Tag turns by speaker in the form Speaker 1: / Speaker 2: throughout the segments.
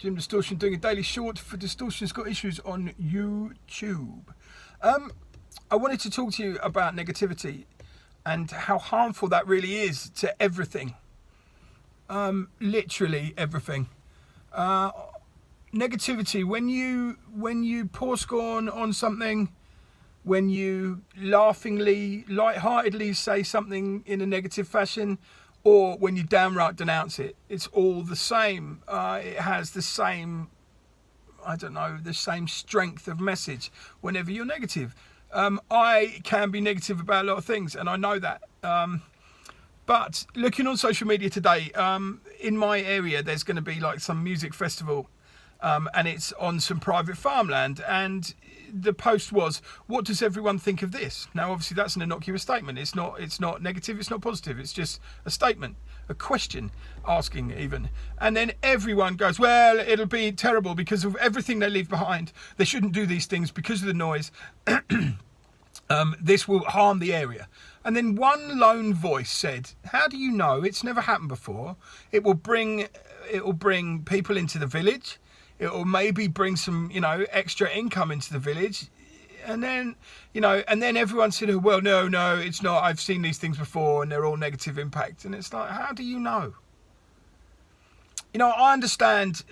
Speaker 1: Jim Distortion doing a daily short for Distortion's got issues on YouTube. I wanted to talk to you about negativity and how harmful that really is to everything. Literally everything. Negativity, when you pour scorn on something, when you laughingly, lightheartedly say something in a negative fashion, or when you downright denounce it, it's all the same. It has the same, the same strength of message whenever you're negative. I can be negative about a lot of things, and I know that. But looking on social media today, in my area, there's going to be like some music festival, and it's on some private farmland. And the post was, "What does everyone think of this?" Now, obviously, that's an innocuous statement. It's not negative. It's not positive. It's just a statement, a question, asking even. And then everyone goes, "Well, it'll be terrible because of everything they leave behind. They shouldn't do these things because of the noise. This will harm the area." And then one lone voice said, "How do you know? It's never happened before. It will bring people into the village. It will maybe bring some, extra income into the village." And then, and then everyone said, "Oh, well, no, it's not. I've seen these things before and they're all negative impact." And it's like, how do you know? I understand,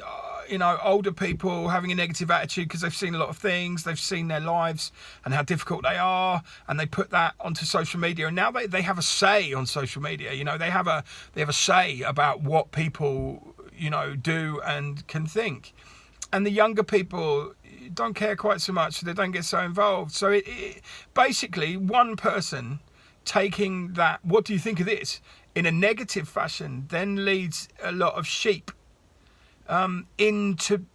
Speaker 1: older people having a negative attitude because they've seen a lot of things, they've seen their lives and how difficult they are, and they put that onto social media. And now they have a say on social media. They have a say about what people, do and can think. And the younger people don't care quite so much, so they don't get so involved. So it basically, one person taking that, "What do you think of this?" in a negative fashion, then leads a lot of sheep into,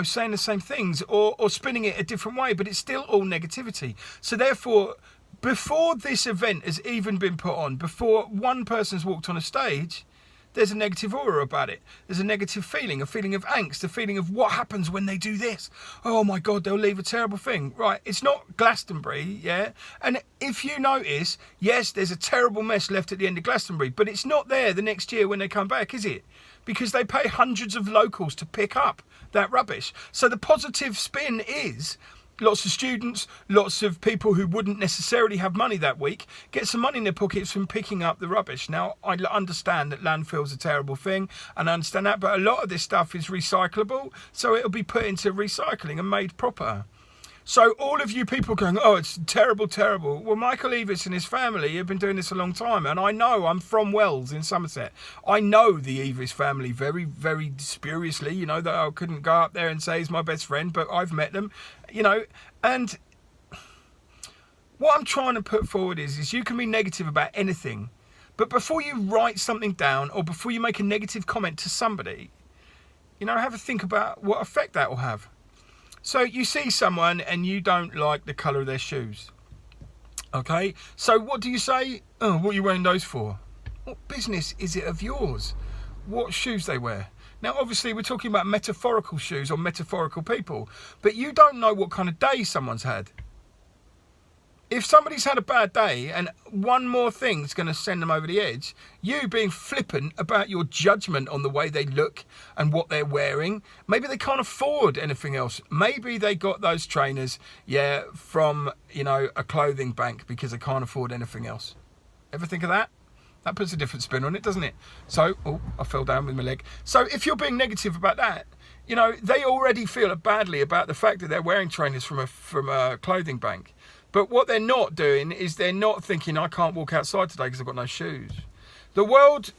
Speaker 1: saying the same things or spinning it a different way, but it's still all negativity. So therefore, before this event has even been put on, before one person's walked on a stage, there's a negative aura about it. There's a negative feeling, a feeling of angst, a feeling of what happens when they do this. Oh my God, they'll leave a terrible thing. Right, it's not Glastonbury, yeah? And if you notice, yes, there's a terrible mess left at the end of Glastonbury, but it's not there the next year when they come back, is it? Because they pay hundreds of locals to pick up that rubbish. So the positive spin is lots of students, lots of people who wouldn't necessarily have money that week get some money in their pockets from picking up the rubbish. Now, I understand that landfill's a terrible thing, and I understand that, but a lot of this stuff is recyclable, so it'll be put into recycling and made proper. So all of you people going, "Oh, it's terrible, terrible." Well, Michael Eavis and his family have been doing this a long time, and I know, I'm from Wells in Somerset. I know the Eavis family very, very spuriously, that I couldn't go up there and say he's my best friend, but I've met them, and what I'm trying to put forward is you can be negative about anything, but before you write something down or before you make a negative comment to somebody, have a think about what effect that will have. So you see someone and you don't like the colour of their shoes. Okay, so what do you say? "Oh, what are you wearing those for?" What business is it of yours what shoes they wear? Now, obviously, we're talking about metaphorical shoes or metaphorical people, but you don't know what kind of day someone's had. If somebody's had a bad day and one more thing's going to send them over the edge, you being flippant about your judgment on the way they look and what they're wearing, maybe they can't afford anything else. Maybe they got those trainers, from, a clothing bank because they can't afford anything else. Ever think of that? That puts a different spin on it, doesn't it? So, I fell down with my leg. So if you're being negative about that, they already feel badly about the fact that they're wearing trainers from a clothing bank. But what they're not doing is they're not thinking, "I can't walk outside today because I've got no shoes." The world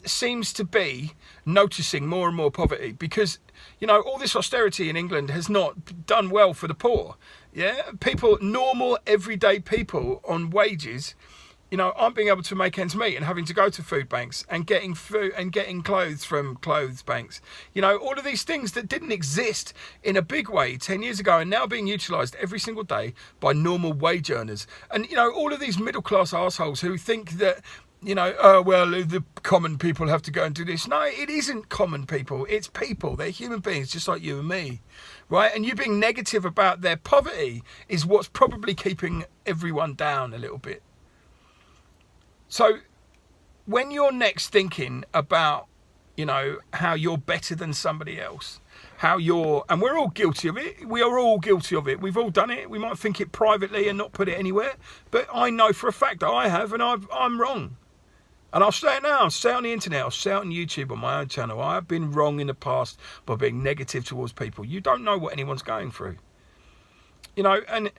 Speaker 1: seems to be noticing more and more poverty because, all this austerity in England has not done well for the poor. Yeah, people, normal, everyday people on wages, aren't being able to make ends meet and having to go to food banks and getting food and getting clothes from clothes banks. All of these things that didn't exist in a big way 10 years ago are now being utilised every single day by normal wage earners. And, all of these middle class assholes who think that, the common people have to go and do this. No, it isn't common people. It's people. They're human beings just like you and me, right? And you being negative about their poverty is what's probably keeping everyone down a little bit. So when you're next thinking about you know, how you're better than somebody else. And we're all guilty of it. We are all guilty of it. We've all done it. We might think it privately and not put it anywhere. But I know for a fact that I have, and I'm wrong. And I'll say it now. I'll say it on the internet. I'll say it on YouTube, on my own channel. I have been wrong in the past by being negative towards people. You don't know what anyone's going through. You know, and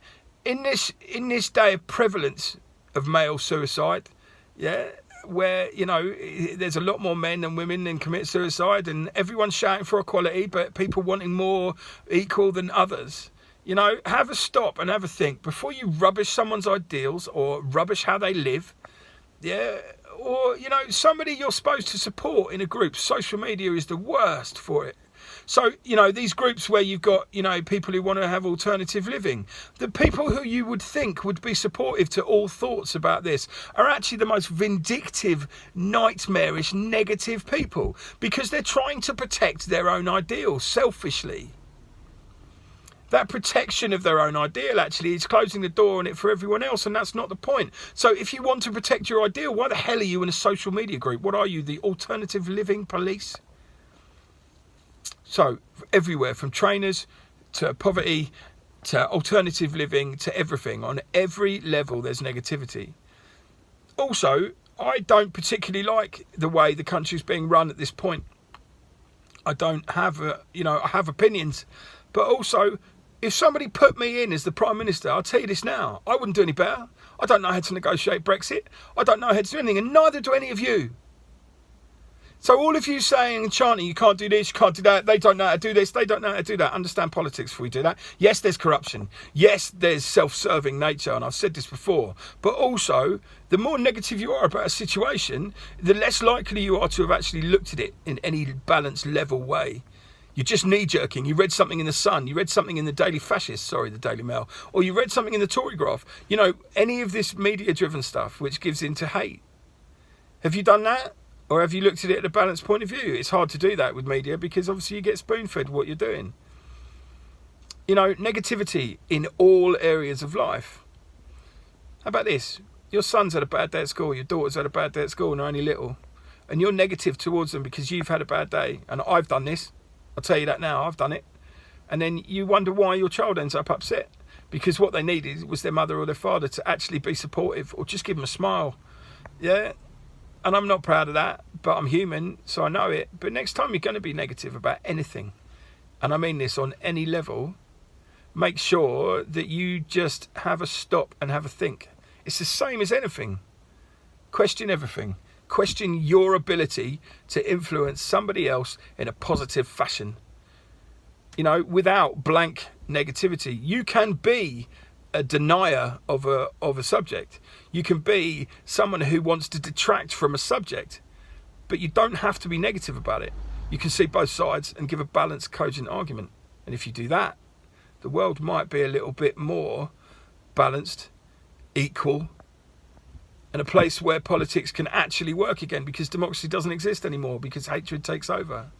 Speaker 1: in this day of prevalence of male suicide, yeah, where, you know, there's a lot more men than women that commit suicide, and everyone's shouting for equality, but people wanting more equal than others. You know, have a stop and have a think before you rubbish someone's ideals or rubbish how they live. Yeah, or, you know, somebody you're supposed to support in a group. Social media is the worst for it. So, you know, these groups where you've got, you know, people who want to have alternative living, the people who you would think would be supportive to all thoughts about this are actually the most vindictive, nightmarish, negative people, because they're trying to protect their own ideals selfishly. That protection of their own ideal actually is closing the door on it for everyone else, and that's not the point. So if you want to protect your ideal, why the hell are you in a social media group? What are you, the alternative living police? So everywhere, from trainers to poverty to alternative living to everything, on every level there's negativity. Also, I don't particularly like the way the country's being run at this point. I don't have, I have opinions, but also if somebody put me in as the Prime Minister, I'll tell you this now, I wouldn't do any better. I don't know how to negotiate Brexit. I don't know how to do anything, and neither do any of you. So all of you saying and chanting, you can't do this, you can't do that, they don't know how to do this, they don't know how to do that. Understand politics before we do that. Yes, there's corruption. Yes, there's self-serving nature, and I've said this before. But also, the more negative you are about a situation, the less likely you are to have actually looked at it in any balanced, level way. You're just knee-jerking. You read something in The Sun, you read something in the Daily Mail, or you read something in the Tory Graph. You know, any of this media-driven stuff which gives into hate. Have you done that? Or have you looked at it at a balanced point of view? It's hard to do that with media because obviously you get spoon-fed what you're doing. You know, negativity in all areas of life. How about this? Your son's had a bad day at school, your daughter's had a bad day at school and they're only little. And you're negative towards them because you've had a bad day. And I've done this. I'll tell you that now, I've done it. And then you wonder why your child ends up upset. Because what they needed was their mother or their father to actually be supportive or just give them a smile. Yeah? And I'm not proud of that, but I'm human, so I know it. But next time you're going to be negative about anything, and I mean this on any level, make sure that you just have a stop and have a think. It's the same as anything. Question everything. Question your ability to influence somebody else in a positive fashion. You know, without blank negativity. You can be a denier of a subject. You can be someone who wants to detract from a subject, but you don't have to be negative about it. You can see both sides and give a balanced, cogent argument. And if you do that, the world might be a little bit more balanced, equal, and a place where politics can actually work again, because democracy doesn't exist anymore, because hatred takes over.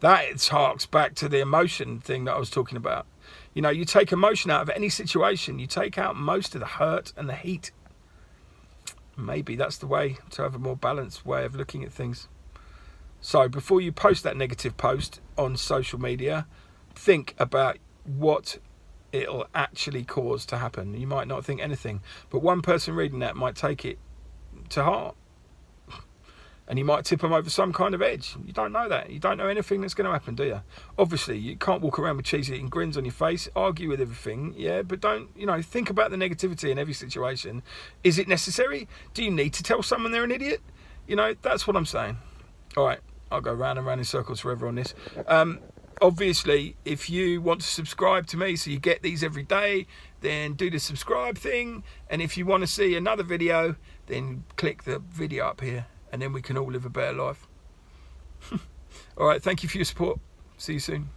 Speaker 1: That harks back to the emotion thing that I was talking about. You know, you take emotion out of any situation, you take out most of the hurt and the heat. Maybe that's the way to have a more balanced way of looking at things. So before you post that negative post on social media, think about what it'll actually cause to happen. You might not think anything, but one person reading that might take it to heart. And you might tip them over some kind of edge. You don't know that. You don't know anything that's going to happen, do you? Obviously, you can't walk around with cheese-eating grins on your face, argue with everything, yeah, but don't, think about the negativity in every situation. Is it necessary? Do you need to tell someone they're an idiot? That's what I'm saying. All right, I'll go round and round in circles forever on this. Obviously, if you want to subscribe to me so you get these every day, then do the subscribe thing. And if you want to see another video, then click the video up here. And then we can all live a better life. All right, thank you for your support. See you soon.